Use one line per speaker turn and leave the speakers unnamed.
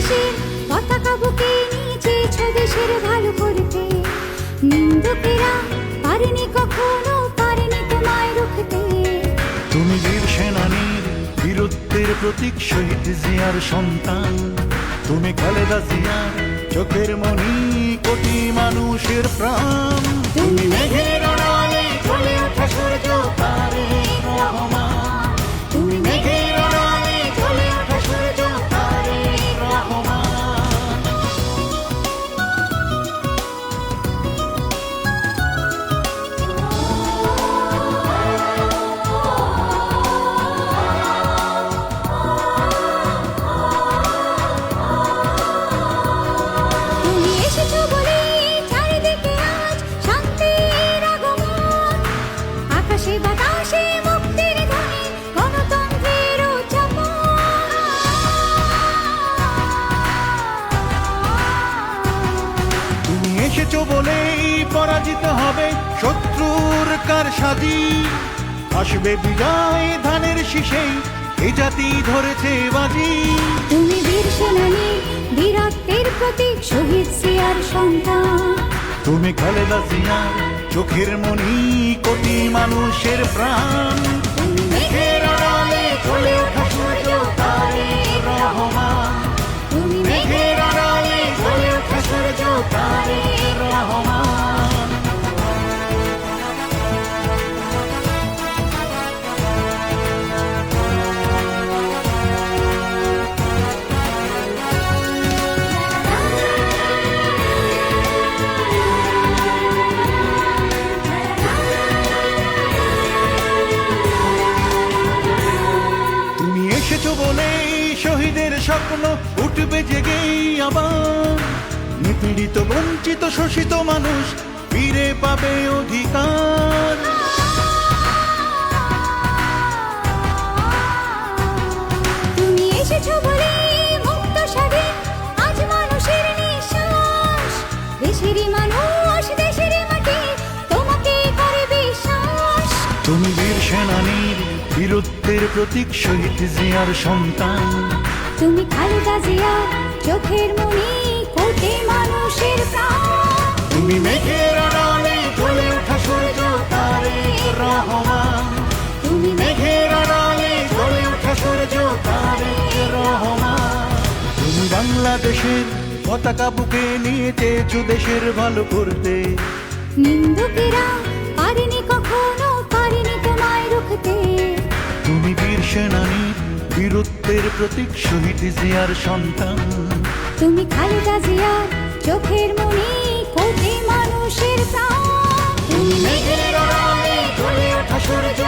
বাংলাদেশের পতাকা বুকে নিয়ে চেয়েছো দেশের ভালো করতে। নিন্দুকেরা পারেনি কখনো, পারেনি তোমায় রুখতে।
তুমি বীর সেনানীর বীরত্বের প্রতীক, শহীদ জিয়ার সন্তান। তুমি খালেদা জিয়ার চোখের মনি, কোটি মানুষের প্রাণ।
তুমি মেঘের আড়ালে জ্বলে ওঠা সূর্য তারেক রহমান। তুমি মেঘের আড়ালে জ্বলে ওঠা সূর্য তারেক রহমান। তুমি এসেছো বলে চারিদিকে আজ শান্তির আগমন। আকাশে বাতাসে মুক্তির ধ্বনি, গণতন্ত্রের উদ্যাপন।
তুমি এসেছো বলেই পরাজিত হবে শত্রুর কারসাজি। আসবে বিজয় ধানের শীষেই, এ জাতি ধরেছে বাজি।
তুমি বীর সেনানী, বীরত্বের প্রতীক, শহীদ জিয়ার সন্তান।
তুমি খালেদা জিয়ার চোখের মনি, কোটি মানুষের প্রাণ।
তুমি মেঘের আড়ালে জ্বলে ওঠা সূর্য তারেক রহমান। তুমি মেঘের আড়ালে জ্বলে ওঠা সূর্য তারেক রহমান।
তুমি এসেছো বলেই শহীদের স্বপ্ন উঠবে জেগেই আবার। নিপীড়িত বঞ্চিত শোষিত মানুষ ফিরে পাবে অধিকার।
তুমি এসেছো বলে মুক্ত স্বাধীন আজ মানুষের নিঃশ্বাস। দেশেরই মানুষ, দেশেরই মাটি তোমাকে করে বিশ্বাস।
তুমি বীর সেনানীর বীরত্বের প্রতীক, শহীদ জিয়ার সন্তান।
তুমি খালেদা জিয়া চোখের মনি, কোটি মানুষের প্রাণ।
তুমি মেঘের আড়ালে জ্বলে ওঠা সূর্য তারেক রহমান।
তুমি
মেঘের আড়ালে জ্বলে ওঠা সূর্য তারেক রহমান। তুমি বাংলাদেশের পতাকা বুকে নিয়ে চেয়েছো দেশের ভালো করতে।
নিন্দুকেরা পারেনি কখনো, পারেনি তোমায় রুখতে।
তুমি বীর সেনানীর বীরত্বের প্রতীক, শহীদ জিয়ার সন্তান।
তুমি খালেদা জিয়ার চোখের মনি, কোটি মানুষের প্রাণ। তুমি মেঘের আড়ালে জ্বলে ওঠা সূর্য